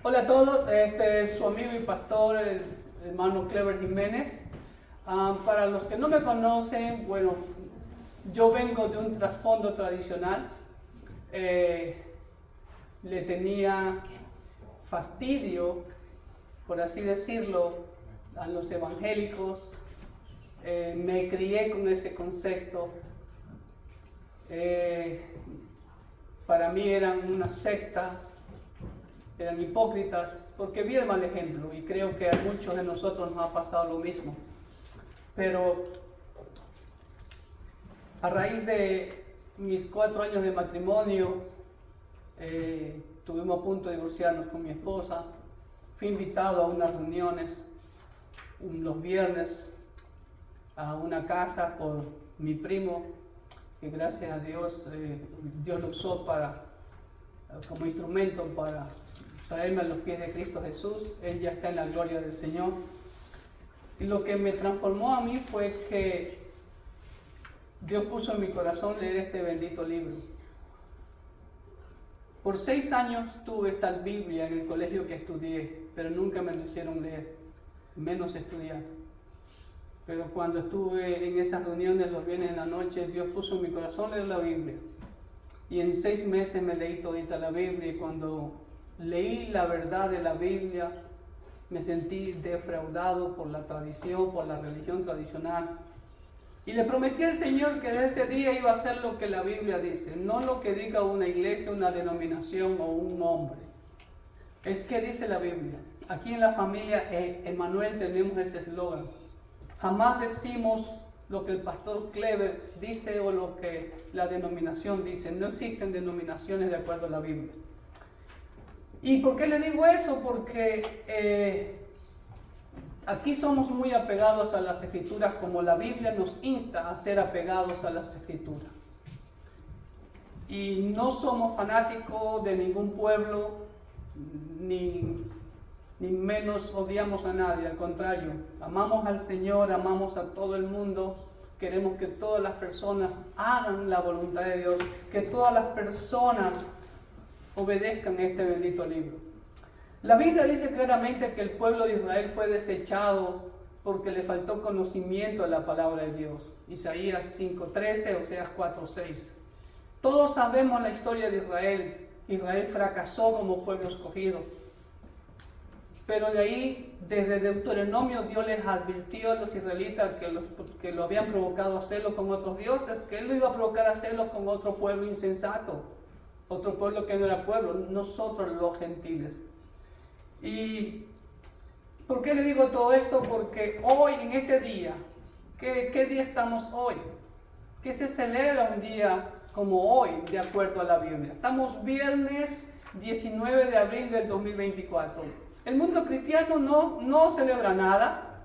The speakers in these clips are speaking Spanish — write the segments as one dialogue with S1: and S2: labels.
S1: Hola a todos, este es su amigo y pastor, el hermano Clever Jiménez. Para los que no me conocen, bueno, yo vengo de un trasfondo tradicional. Le tenía fastidio, por así decirlo, a los evangélicos. Me crié con ese concepto. Para mí eran una secta. Eran hipócritas, porque vi el mal ejemplo y creo que a muchos de nosotros nos ha pasado lo mismo. Pero a raíz de mis 4 años de matrimonio, estuvimos a punto de divorciarnos con mi esposa. Fui invitado a unas reuniones los viernes a una casa por mi primo, que gracias a Dios, Dios lo usó como instrumento para traerme a los pies de Cristo Jesús. Él ya está en la gloria del Señor. Y lo que me transformó a mí fue que Dios puso en mi corazón leer este bendito libro. Por 6 años tuve esta Biblia en el colegio que estudié, pero nunca me lo hicieron leer, menos estudiar. Pero cuando estuve en esas reuniones los viernes en la noche, Dios puso en mi corazón leer la Biblia. Y en 6 meses me leí todita la Biblia, y cuando leí la verdad de la Biblia, me sentí defraudado por la tradición, por la religión tradicional. Y le prometí al Señor que desde ese día iba a hacer lo que la Biblia dice, no lo que diga una iglesia, una denominación o un hombre. Es que dice la Biblia. Aquí en la familia Emmanuel tenemos ese eslogan. Jamás decimos lo que el pastor Clever dice o lo que la denominación dice. No existen denominaciones de acuerdo a la Biblia. ¿Y por qué le digo eso? Porque aquí somos muy apegados a las Escrituras, como la Biblia nos insta a ser apegados a las Escrituras. Y no somos fanáticos de ningún pueblo, ni menos odiamos a nadie. Al contrario, amamos al Señor, amamos a todo el mundo. Queremos que todas las personas hagan la voluntad de Dios, que todas las personas obedezcan este bendito libro. La Biblia dice claramente que el pueblo de Israel fue desechado porque le faltó conocimiento de la palabra de Dios. Isaías 5:13, Oseas 4:6. Todos sabemos la historia de Israel. Israel fracasó como pueblo escogido. Pero de ahí, desde Deuteronomio, Dios les advirtió a los israelitas que lo habían provocado a hacerlo con otros dioses, que Él lo iba a provocar a hacerlo con otro pueblo insensato. Otro pueblo que no era pueblo, nosotros los gentiles. ¿Y por qué le digo todo esto? Porque hoy, en este día, ¿qué día estamos hoy? ¿Qué se celebra un día como hoy, de acuerdo a la Biblia? Estamos viernes 19 de abril del 2024. El mundo cristiano no celebra nada.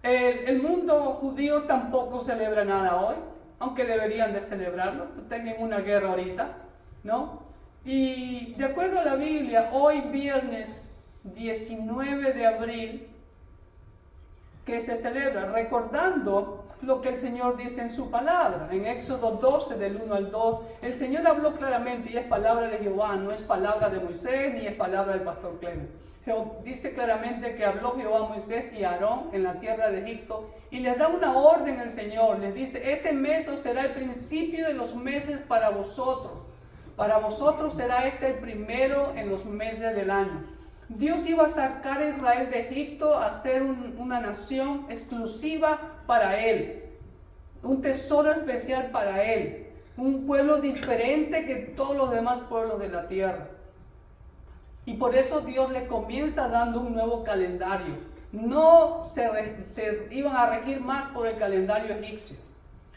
S1: El mundo judío tampoco celebra nada hoy, aunque deberían de celebrarlo. Tienen una guerra ahorita, ¿no? Y de acuerdo a la Biblia, hoy viernes 19 de abril, que se celebra recordando lo que el Señor dice en su palabra. En Éxodo 12, del 1 al 2, el Señor habló claramente, y es palabra de Jehová, no es palabra de Moisés, ni es palabra del pastor Clever. Dice claramente que habló Jehová a Moisés y a Aarón en la tierra de Egipto, y les da una orden el Señor. Les dice: este mes será el principio de los meses para vosotros. Para vosotros será este el primero en los meses del año. Dios iba a sacar a Israel de Egipto a ser una nación exclusiva para Él. Un tesoro especial para Él. Un pueblo diferente que todos los demás pueblos de la tierra. Y por eso Dios le comienza dando un nuevo calendario. No se iban a regir más por el calendario egipcio.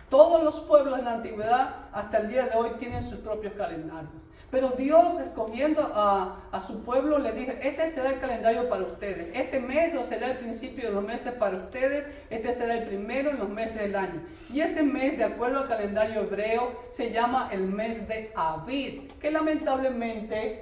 S1: Todos los pueblos de la antigüedad hasta el día de hoy tienen sus propios calendarios. Pero Dios, escogiendo a su pueblo, le dijo: este será el calendario para ustedes. Este mes será el principio de los meses para ustedes. Este será el primero en los meses del año. Y ese mes, de acuerdo al calendario hebreo, se llama el mes de Abib, que lamentablemente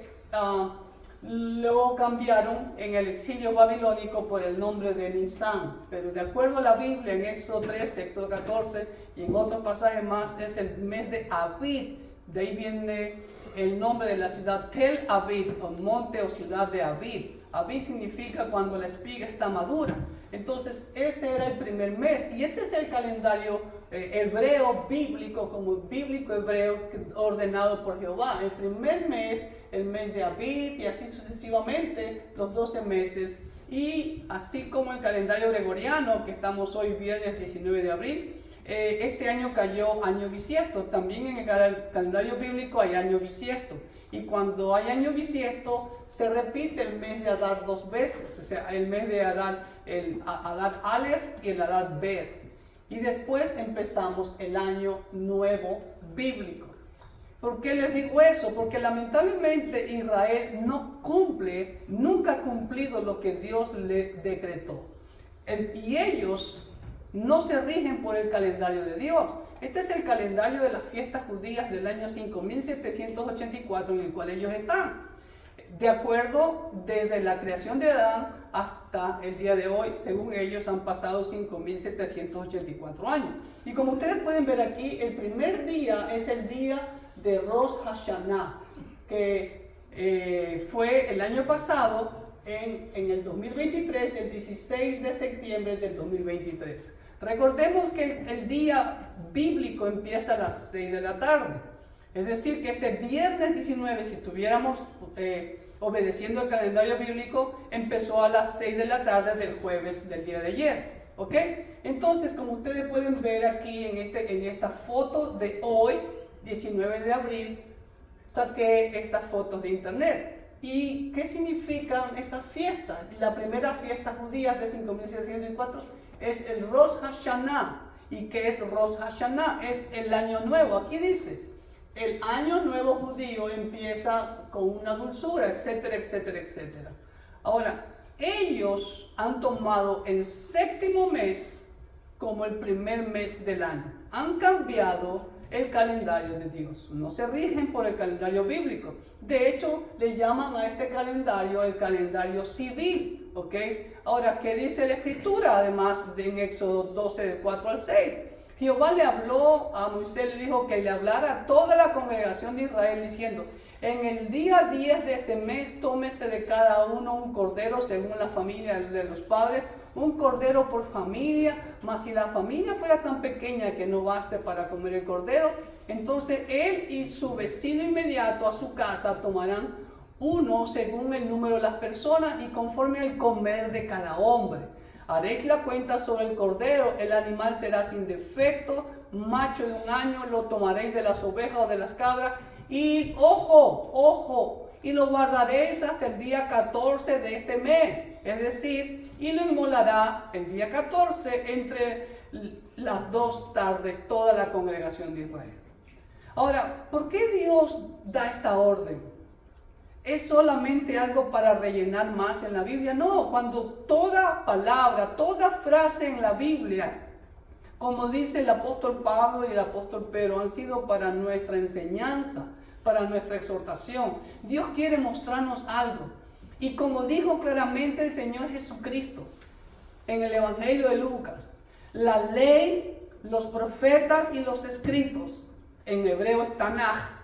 S1: luego cambiaron en el exilio babilónico por el nombre de Nisan. Pero de acuerdo a la Biblia, en Éxodo 13, Éxodo 14 y en otros pasajes más, es el mes de Abib. De ahí viene el nombre de la ciudad Tel Aviv, o monte o ciudad de Aviv. Aviv significa cuando la espiga está madura. Entonces ese era el primer mes, y este es el calendario hebreo bíblico, como bíblico hebreo ordenado por Jehová. El primer mes, el mes de Aviv, y así sucesivamente los 12 meses. Y así como el calendario gregoriano, que estamos hoy viernes 19 de abril, este año cayó año bisiesto. También en el calendario bíblico hay año bisiesto. Y cuando hay año bisiesto, se repite el mes de Adar 2 veces. O sea, el mes de Adar, el Adar Aleph y el Adar Bet. Y después empezamos el año nuevo bíblico. ¿Por qué les digo eso? Porque lamentablemente Israel nunca ha cumplido lo que Dios le decretó. Y ellos no se rigen por el calendario de Dios. Este es el calendario de las fiestas judías del año 5784 en el cual ellos están. De acuerdo, desde la creación de Adán hasta el día de hoy, según ellos, han pasado 5784 años. Y como ustedes pueden ver aquí, el primer día es el día de Rosh Hashanah, que fue el año pasado, en el 2023, el 16 de septiembre del 2023. Recordemos que el día bíblico empieza a las 6 de la tarde. Es decir, que este viernes 19, si estuviéramos obedeciendo el calendario bíblico, empezó a las 6 de la tarde del jueves del día de ayer. ¿Ok? Entonces, como ustedes pueden ver aquí en esta foto de hoy, 19 de abril, saqué estas fotos de internet. ¿Y qué significan esas fiestas? La primera fiesta judía de 5704 es el Rosh Hashanah. ¿Y qué es Rosh Hashanah? Es el año nuevo. Aquí dice, el año nuevo judío empieza con una dulzura, etcétera, etcétera, etcétera. Ahora, ellos han tomado el séptimo mes como el primer mes del año. Han cambiado el calendario de Dios. No se rigen por el calendario bíblico. De hecho, le llaman a este calendario el calendario civil. ¿Ok? Ahora, ¿qué dice la Escritura? Además, en Éxodo 12, del 4 al 6. Jehová le habló a Moisés, le dijo que le hablara a toda la congregación de Israel diciendo: en el día 10 de este mes tómese de cada uno un cordero según la familia de los padres, un cordero por familia, mas si la familia fuera tan pequeña que no baste para comer el cordero, entonces él y su vecino inmediato a su casa tomarán uno según el número de las personas y conforme al comer de cada hombre. Haréis la cuenta sobre el cordero, el animal será sin defecto, macho de 1 año, lo tomaréis de las ovejas o de las cabras, y ojo, y lo guardaréis hasta el día 14 de este mes, es decir, y lo inmolará el día 14 entre las 2 tardes toda la congregación de Israel. Ahora, ¿por qué Dios da esta orden? ¿Es solamente algo para rellenar más en la Biblia? No, cuando toda palabra, toda frase en la Biblia, como dice el apóstol Pablo y el apóstol Pedro, han sido para nuestra enseñanza, para nuestra exhortación. Dios quiere mostrarnos algo. Y como dijo claramente el Señor Jesucristo en el Evangelio de Lucas, la ley, los profetas y los escritos, en hebreo es Tanaj,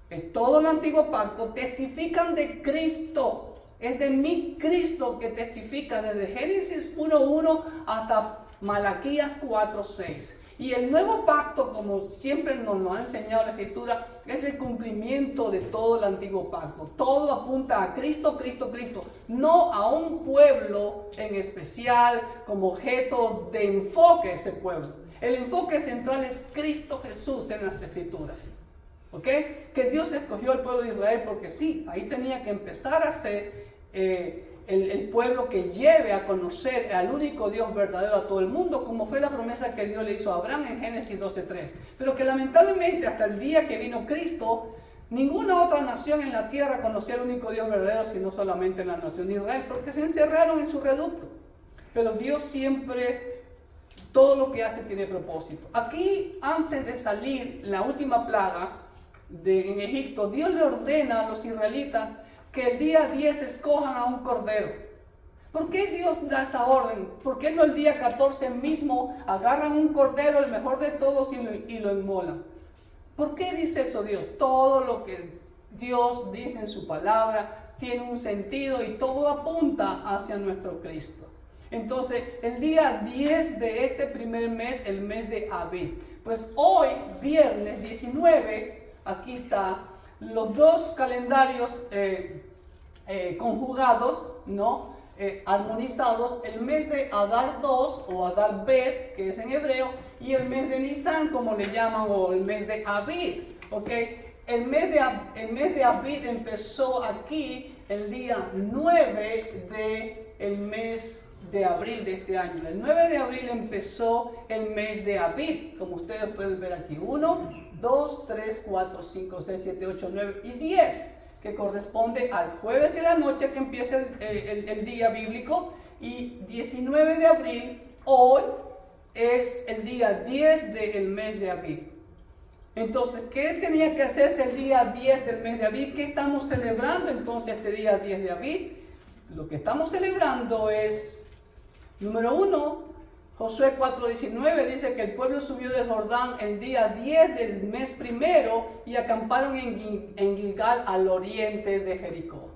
S1: es todo el antiguo pacto, testifican de Cristo. Es de mi Cristo que testifica desde Génesis 1:1 hasta Malaquías 4:6. Y el nuevo pacto, como siempre nos lo ha enseñado la Escritura, es el cumplimiento de todo el antiguo pacto. Todo apunta a Cristo, Cristo, Cristo. No a un pueblo en especial como objeto de enfoque ese pueblo. El enfoque central es Cristo Jesús en las Escrituras. ¿Ok? Que Dios escogió al pueblo de Israel porque sí, ahí tenía que empezar a ser el pueblo que lleve a conocer al único Dios verdadero a todo el mundo, como fue la promesa que Dios le hizo a Abraham en Génesis 12:3. Pero que lamentablemente hasta el día que vino Cristo, ninguna otra nación en la tierra conocía al único Dios verdadero, sino solamente la nación de Israel, porque se encerraron en su reducto. Pero Dios siempre, todo lo que hace tiene propósito. Aquí, antes de salir la última plaga en Egipto, Dios le ordena a los israelitas que el día 10 escojan a un cordero. ¿Por qué Dios da esa orden? ¿Por qué no el día 14 mismo agarran un cordero, el mejor de todos, y lo inmolan? ¿Por qué dice eso Dios? Todo lo que Dios dice en su palabra, tiene un sentido y todo apunta hacia nuestro Cristo. Entonces, el día 10 de este primer mes, el mes de Abib. Pues hoy, viernes 19, aquí está, los dos calendarios conjugados, ¿no? Armonizados, el mes de Adar 2 o Adar Bet, que es en hebreo, y el mes de Nisan, como le llaman, o el mes de Abib, ¿ok? El mes de Abib empezó aquí el día 9 del mes de abril de este año. El 9 de abril empezó el mes de Abib, como ustedes pueden ver aquí, 1, 2, 3, 4, 5, 6, 7, 8, 9 y 10, que corresponde al jueves de la noche que empieza el día bíblico, y 19 de abril, hoy, es el día 10 del mes de Abib. Entonces, ¿qué tenía que hacerse el día 10 del mes de Abib? ¿Qué estamos celebrando entonces este día 10 de Abib? Lo que estamos celebrando es, número 1, Josué 4:19 dice que el pueblo subió del Jordán el día 10 del mes primero y acamparon en Gilgal al oriente de Jericó.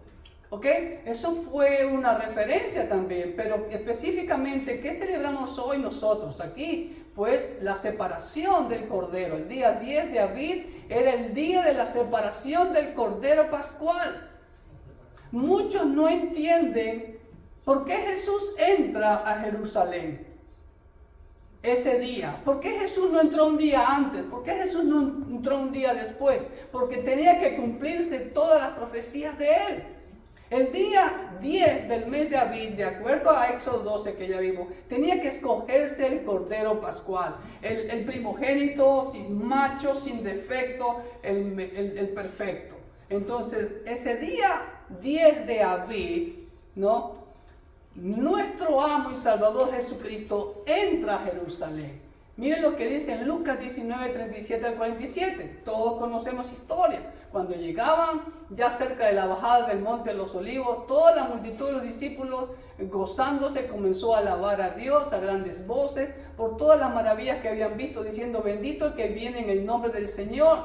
S1: ¿Ok? Eso fue una referencia también, pero específicamente, ¿qué celebramos hoy nosotros aquí? Pues la separación del Cordero. El día 10 de Abib era el día de la separación del Cordero Pascual. Muchos no entienden por qué Jesús entra a Jerusalén ese día. ¿Por qué Jesús no entró un día antes? ¿Por qué Jesús no entró un día después? Porque tenía que cumplirse todas las profecías de él. El día 10 del mes de Abib, de acuerdo a Éxodo 12 que ya vimos, tenía que escogerse el Cordero Pascual, el primogénito, sin macho, sin defecto, el perfecto. Entonces, ese día 10 de Abib, ¿no? Nuestro amo y Salvador Jesucristo entra a Jerusalén. Miren lo que dice en Lucas 19, 37 al 47. Todos conocemos historia. Cuando llegaban ya cerca de la bajada del monte de los Olivos, toda la multitud de los discípulos, gozándose, comenzó a alabar a Dios a grandes voces por todas las maravillas que habían visto, diciendo: bendito el que viene en el nombre del Señor,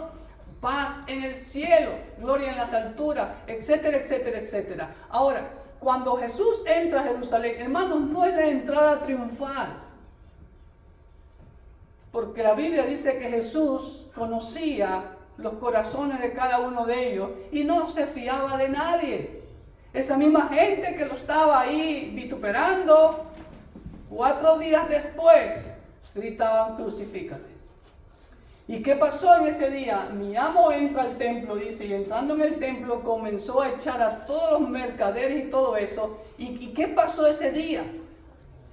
S1: paz en el cielo, gloria en las alturas, etcétera, etcétera, etcétera. Ahora, cuando Jesús entra a Jerusalén, hermanos, no es la entrada triunfal. Porque la Biblia dice que Jesús conocía los corazones de cada uno de ellos y no se fiaba de nadie. Esa misma gente que lo estaba ahí vituperando, 4 días después gritaban: crucifícate. ¿Y qué pasó en ese día? Mi amo entra al templo, dice, y entrando en el templo comenzó a echar a todos los mercaderes y todo eso. ¿Y qué pasó ese día?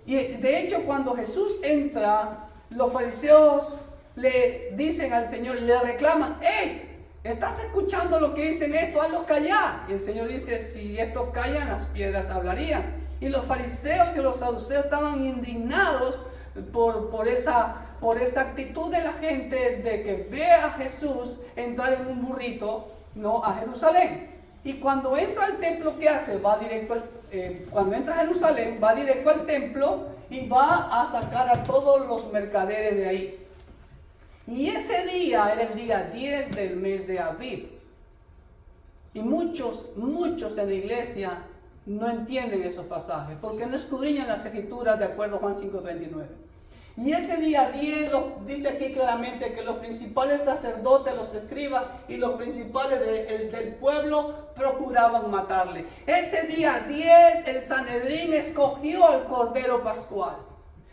S1: Y de hecho, cuando Jesús entra, los fariseos le dicen al Señor, le reclaman: ¡hey! ¿Estás escuchando lo que dicen esto? ¡Hazlos callar! Y el Señor dice: si estos callan, las piedras hablarían. Y los fariseos y los saduceos estaban indignados por esa actitud de la gente de que ve a Jesús entrar en un burrito, ¿no?, a Jerusalén. Y cuando entra al templo, ¿qué hace? Cuando entra a Jerusalén, va directo al templo y va a sacar a todos los mercaderes de ahí. Y ese día era el día 10 del mes de Abib. Y muchos en la iglesia no entienden esos pasajes, porque no escudriñan las escrituras de acuerdo a Juan 5:39. Y ese día 10 dice aquí claramente que los principales sacerdotes, los escribas y los principales del pueblo procuraban matarle. Ese día 10 el Sanedrín escogió al Cordero Pascual.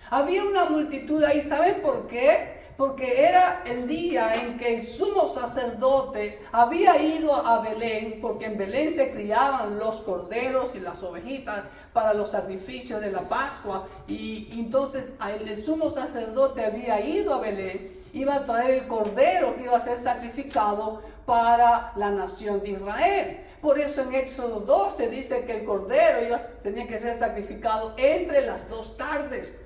S1: Había una multitud ahí. ¿Saben por qué? Porque era el día en que el sumo sacerdote había ido a Belén, porque en Belén se criaban los corderos y las ovejitas para los sacrificios de la Pascua. Y entonces el sumo sacerdote había ido a Belén, iba a traer el cordero que iba a ser sacrificado para la nación de Israel. Por eso en Éxodo 12 dice que el cordero tenía que ser sacrificado entre las 2 tardes.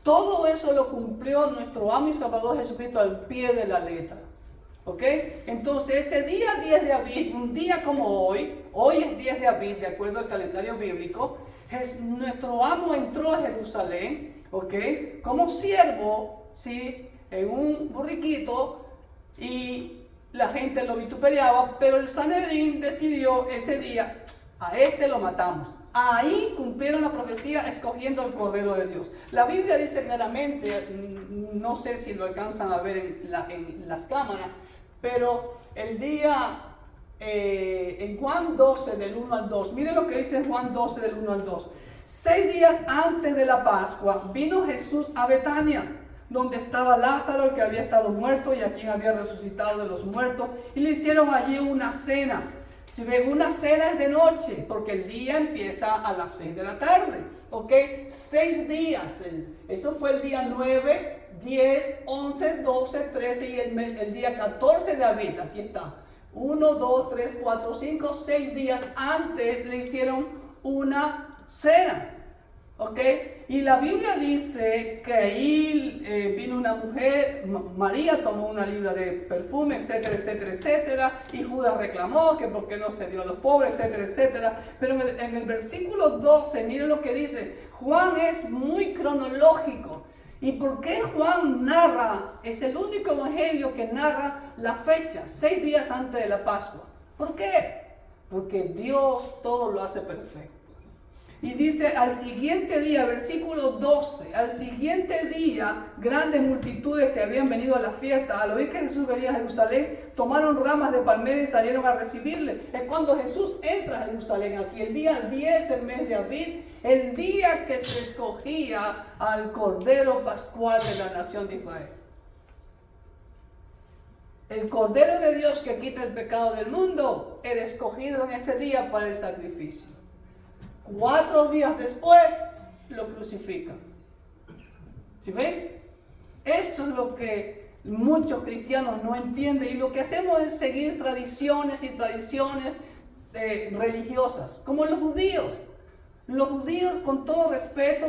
S1: Todo eso lo cumplió nuestro amo y Salvador Jesucristo al pie de la letra. ¿Ok? Entonces ese día 10 de Abib, un día como hoy es 10 de Abib, de acuerdo al calendario bíblico, nuestro amo entró a Jerusalén, ¿ok?, como siervo, ¿sí?, en un borriquito, y la gente lo vituperiaba, pero el Sanedrín decidió ese día, a este lo matamos. Ahí cumplieron la profecía escogiendo al Cordero de Dios. La Biblia dice claramente, no sé si lo alcanzan a ver en las cámaras, pero el día, en Juan 12 del 1 al 2, miren lo que dice Juan 12 del 1 al 2. 6 días antes de la Pascua vino Jesús a Betania, donde estaba Lázaro, el que había estado muerto y a quien había resucitado de los muertos, y le hicieron allí una cena. Si ven, una cena es de noche, porque el día empieza a las 6 de la tarde, ¿ok? 6 días, eso fue el día 9, 10, 11, 12, 13 y el día 14 de abril, aquí está. 1, 2, 3, 4, 5, 6 días antes le hicieron una cena. ¿Ok? Y la Biblia dice que ahí vino una mujer, María tomó una libra de perfume, etcétera, etcétera, etcétera, y Judas reclamó que por qué no se dio a los pobres, etcétera, etcétera. Pero en el versículo 12, miren lo que dice, Juan es muy cronológico. ¿Y por qué Juan narra? Es el único evangelio que narra la fecha, 6 días antes de la Pascua. ¿Por qué? Porque Dios todo lo hace perfecto. Y dice, al siguiente día, versículo 12, al siguiente día, grandes multitudes que habían venido a la fiesta, al oír que Jesús venía a Jerusalén, tomaron ramas de palmera y salieron a recibirle. Es cuando Jesús entra a Jerusalén, aquí el día 10 del mes de abril, el día que se escogía al Cordero Pascual de la nación de Israel. El Cordero de Dios que quita el pecado del mundo, era escogido en ese día para el sacrificio. 4 días después lo crucifican. ¿Sí ven? Eso es lo que muchos cristianos no entienden, y lo que hacemos es seguir tradiciones y tradiciones religiosas, como los judíos. Los judíos, con todo respeto,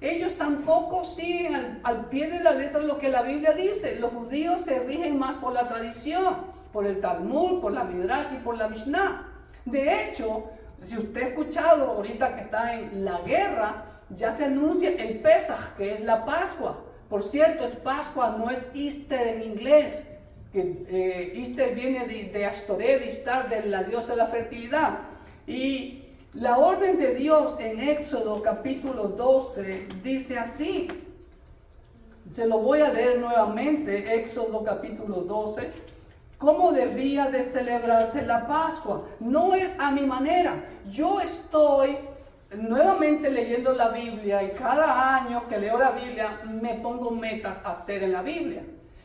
S1: ellos tampoco siguen al pie de la letra lo que la Biblia dice. Los judíos se rigen más por la tradición, por el Talmud, por la Midrash y por la Mishnah. De hecho, si usted ha escuchado ahorita que está en la guerra, ya se anuncia el Pesaj, que es la Pascua. Por cierto, es Pascua, no es Easter en inglés. Easter viene de Ashtoreth, Istar, de la diosa de la fertilidad. Y la orden de Dios en Éxodo capítulo 12 dice así. Se lo voy a leer nuevamente, Éxodo capítulo 12. ¿Cómo debía de celebrarse la Pascua? No es a mi manera. Yo estoy nuevamente leyendo la Biblia y cada año que leo la Biblia me pongo metas a hacer en la Biblia.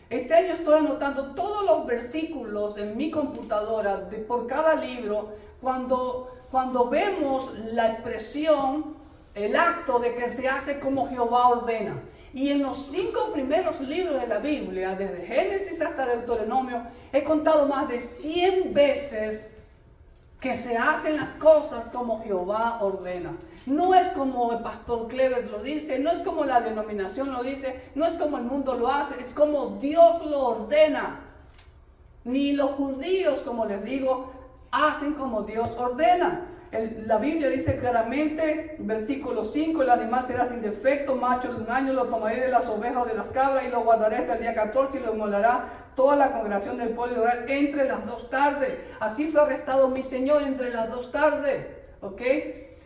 S1: Este año estoy anotando todos los versículos en mi computadora por cada libro. Cuando vemos la expresión, el acto de que se hace como Jehová ordena. Y en los 5 primeros libros de la Biblia, desde Génesis hasta Deuteronomio, he contado más de 100 veces que se hacen las cosas como Jehová ordena. No es como el pastor Clever lo dice, no es como la denominación lo dice, no es como el mundo lo hace, es como Dios lo ordena. Ni los judíos, como les digo, hacen como Dios ordena. La Biblia dice claramente, versículo 5, el animal será sin defecto, macho de 1 año, lo tomaré de las ovejas o de las cabras y lo guardaré hasta el día 14 y lo inmolará toda la congregación del pueblo de Israel entre las 2 tardes. Así fue arrestado mi Señor entre las 2 tardes. ¿Ok?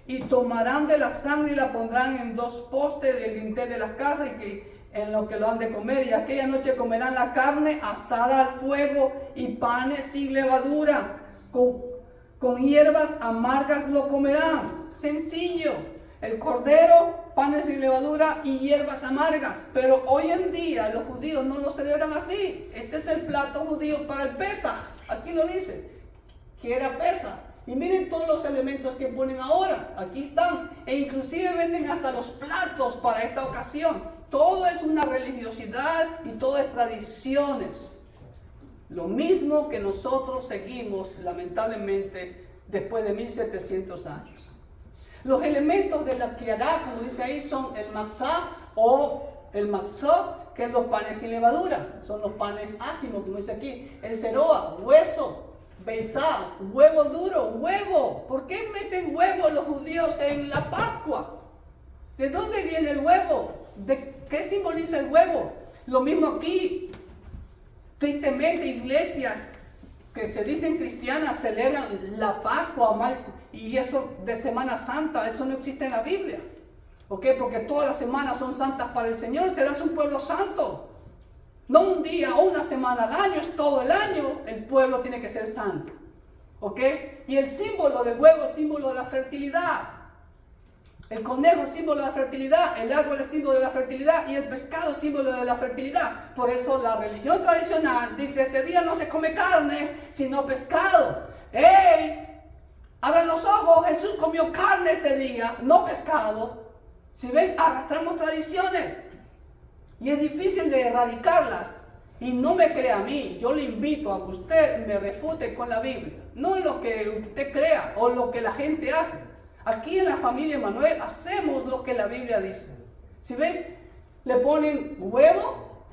S1: Y tomarán de la sangre y la pondrán en 2 postes del dintel de las casas y en lo que lo han de comer. Y aquella noche comerán la carne asada al fuego y panes sin levadura. Con hierbas amargas lo comerán. Sencillo. El cordero, panes sin levadura y hierbas amargas. Pero hoy en día los judíos no lo celebran así. Este es el plato judío para el Pesaj. Aquí lo dice. Que era Pesaj. Y miren todos los elementos que ponen ahora. Aquí están. E inclusive venden hasta los platos para esta ocasión. Todo es una religiosidad y todo es tradiciones. Lo mismo que nosotros seguimos, lamentablemente, después de 1700 años. Los elementos de la Kiará, como dice ahí, son el matzá o el matzot, que es los panes sin levadura. Son los panes ácimos, como dice aquí. El ceroa, hueso. Beizá, huevo duro, huevo. ¿Por qué meten huevo los judíos en la Pascua? ¿De dónde viene el huevo? ¿De qué simboliza el huevo? Lo mismo aquí. Tristemente, iglesias que se dicen cristianas celebran la Pascua y eso de Semana Santa, eso no existe en la Biblia. ¿Ok? Porque todas las semanas son santas para el Señor, serás un pueblo santo. No un día o una semana al año, es todo el año, el pueblo tiene que ser santo. ¿Ok? Y el símbolo del huevo es símbolo de la fertilidad. El conejo es símbolo de la fertilidad, el árbol es símbolo de la fertilidad y el pescado es símbolo de la fertilidad. Por eso la religión tradicional dice, ese día no se come carne, sino pescado. ¡Ey! Abran los ojos, Jesús comió carne ese día, no pescado. Si ven, arrastramos tradiciones y es difícil de erradicarlas. Y no me crea a mí, yo le invito a que usted me refute con la Biblia. No lo que usted crea o lo que la gente hace. Aquí en la familia Emanuel hacemos lo que la Biblia dice. Si ven, le ponen huevo,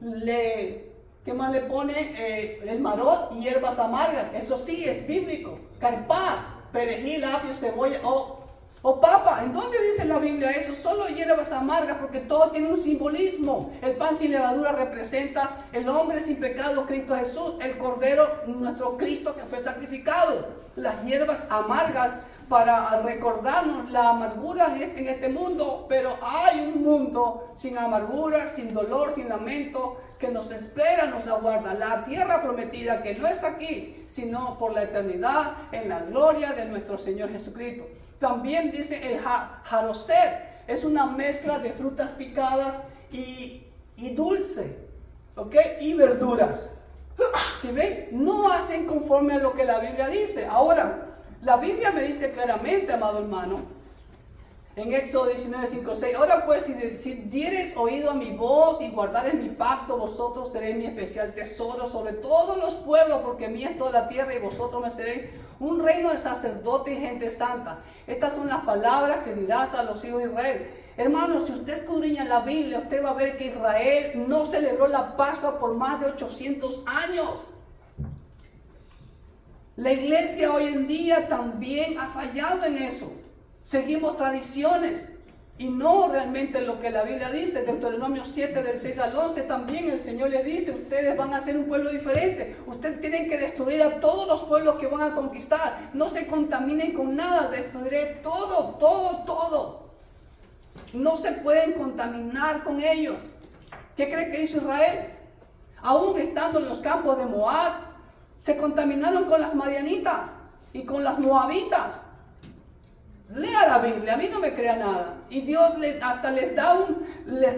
S1: ¿qué más le ponen? El marot y hierbas amargas. Eso sí es bíblico. Carpaz, perejil, apio, cebolla o papa. ¿En dónde dice la Biblia eso? Solo hierbas amargas, porque todo tiene un simbolismo. El pan sin levadura representa el hombre sin pecado, Cristo Jesús, el Cordero, nuestro Cristo que fue sacrificado. Las hierbas amargas para recordarnos la amargura en este mundo, pero hay un mundo sin amargura, sin dolor, sin lamento, que nos espera, nos aguarda. La tierra prometida, que no es aquí, sino por la eternidad, en la gloria de nuestro Señor Jesucristo. También dice el jaroset, es una mezcla de frutas picadas y dulce, ¿ok? Y verduras. Si ven, no hacen conforme a lo que la Biblia dice. Ahora, la Biblia me dice claramente, amado hermano, en Éxodo 19, 5, 6, ahora pues, si dieres oído a mi voz y guardares mi pacto, vosotros seréis mi especial tesoro sobre todos los pueblos, porque mía es toda la tierra y vosotros me seréis un reino de sacerdotes y gente santa. Estas son las palabras que dirás a los hijos de Israel. Hermanos, si usted escudriña la Biblia, usted va a ver que Israel no celebró la Pascua por más de 800 años. La iglesia hoy en día también ha fallado en eso. Seguimos tradiciones y no realmente lo que la Biblia dice. Deuteronomio 7 del 6 al 11 también el Señor les dice, ustedes van a ser un pueblo diferente. Ustedes tienen que destruir a todos los pueblos que van a conquistar. No se contaminen con nada, destruiré todo. No se pueden contaminar con ellos. ¿Qué cree que hizo Israel? Aún estando en los campos de Moab, se contaminaron con las madianitas y con las moabitas. Lea la Biblia, a mí no me crea nada. Y Dios hasta les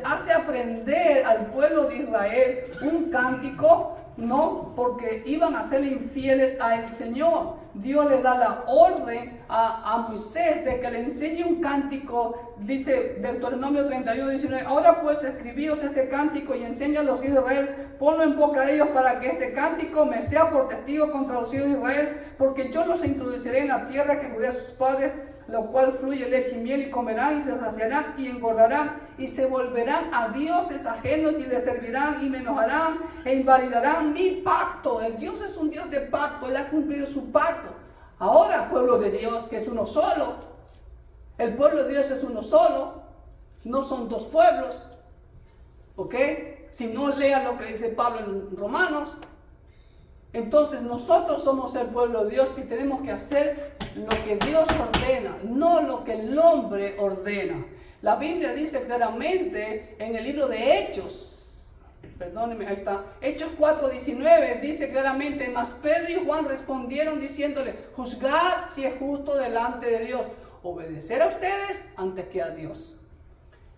S1: hace aprender al pueblo de Israel un cántico, no, porque iban a ser infieles al Señor. Dios le da la orden a Moisés de que le enseñe un cántico. Dice Deuteronomio 31, 19, ahora pues escribíos este cántico y enseña a los hijos de Israel, ponlo en boca de ellos para que este cántico me sea por testigo contra los hijos de Israel, porque yo los introduciré en la tierra que juré a sus padres, lo cual fluye leche y miel, y comerán y se saciarán y engordarán y se volverán a dioses ajenos y les servirán y me enojarán e invalidarán mi pacto. El Dios es un Dios de pacto, Él ha cumplido su pacto. Ahora, pueblo de Dios, que es uno solo, el pueblo de Dios es uno solo, no son dos pueblos, ¿ok? Si no lean lo que dice Pablo en Romanos. Entonces nosotros somos el pueblo de Dios que tenemos que hacer lo que Dios ordena, no lo que el hombre ordena. La Biblia dice claramente en el libro de Hechos, perdónenme, ahí está, Hechos 4:19 dice claramente, mas Pedro y Juan respondieron diciéndole, juzgad si es justo delante de Dios, obedecer a ustedes antes que a Dios.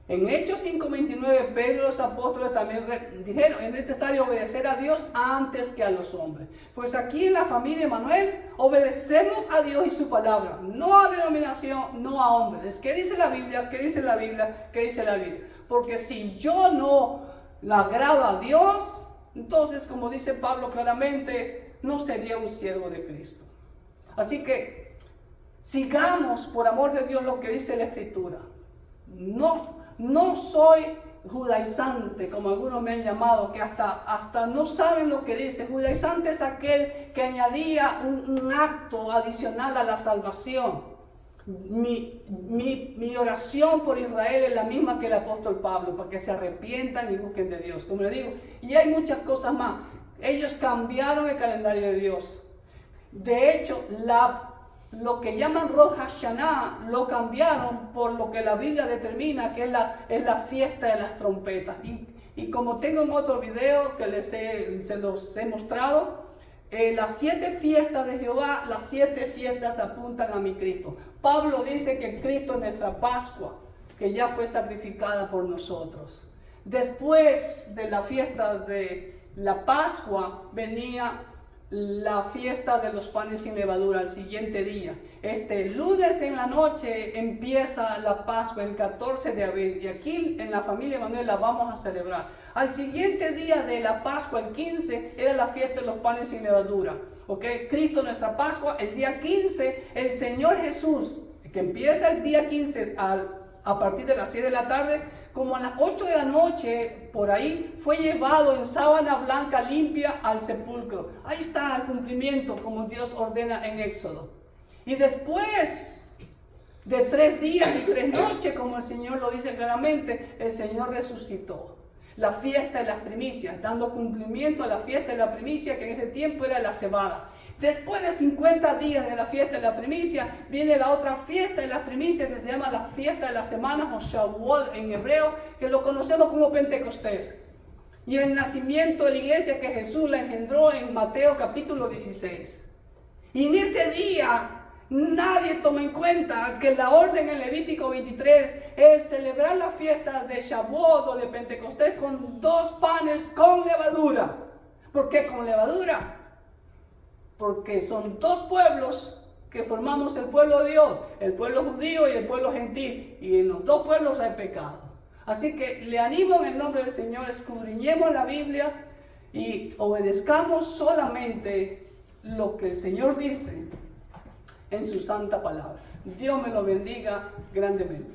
S1: En Hechos 5:29, Pedro y los apóstoles también dijeron, es necesario obedecer a Dios antes que a los hombres. Pues aquí en la familia Emanuel, obedecemos a Dios y su palabra, no a denominación, no a hombres. ¿Qué dice la Biblia? ¿Qué dice la Biblia? ¿Qué dice la Biblia? Porque si yo no le agrado a Dios, entonces, como dice Pablo claramente, no sería un siervo de Cristo. Así que, sigamos por amor de Dios lo que dice la Escritura. No soy judaizante, como algunos me han llamado, que hasta no saben lo que dice. Judaizante es aquel que añadía un acto adicional a la salvación. Mi oración por Israel es la misma que el apóstol Pablo, para que se arrepientan y busquen de Dios, como le digo. Y hay muchas cosas más. Ellos cambiaron el calendario de Dios. De hecho, lo que llaman Rosh Hashanah lo cambiaron por lo que la Biblia determina que es la fiesta de las trompetas. Y como tengo en otro video que se los he mostrado, las 7 fiestas de Jehová, las 7 fiestas apuntan a mi Cristo. Pablo dice que Cristo es nuestra Pascua, que ya fue sacrificada por nosotros. Después de la fiesta de la Pascua venía la fiesta de los panes sin levadura, al siguiente día. Lunes en la noche empieza la Pascua, el 14 de abril, y aquí en la familia Emanuel la vamos a celebrar. Al siguiente día de la Pascua, el 15, era la fiesta de los panes sin levadura. Cristo nuestra Pascua, el día 15, el Señor Jesús, que empieza el día 15 a partir de las 6 de la tarde, como a las 8 de la noche, por ahí, fue llevado en sábana blanca limpia al sepulcro. Ahí está el cumplimiento, como Dios ordena en Éxodo. Y después de 3 días y 3 noches, como el Señor lo dice claramente, el Señor resucitó. La fiesta de las primicias, dando cumplimiento a la fiesta de la primicia, que en ese tiempo era la cebada. Después de 50 días de la fiesta de la primicia, viene la otra fiesta de las primicias que se llama la fiesta de las semanas, o Shavuot en hebreo, que lo conocemos como Pentecostés. Y el nacimiento de la iglesia que Jesús la engendró en Mateo capítulo 16. Y en ese día nadie toma en cuenta que la orden en Levítico 23 es celebrar la fiesta de Shavuot o de Pentecostés con 2 panes con levadura. ¿Por qué con levadura? Porque son 2 pueblos que formamos el pueblo de Dios, el pueblo judío y el pueblo gentil, y en los 2 pueblos hay pecado. Así que le animo en el nombre del Señor, escudriñemos la Biblia y obedezcamos solamente lo que el Señor dice en su santa palabra. Dios me lo bendiga grandemente.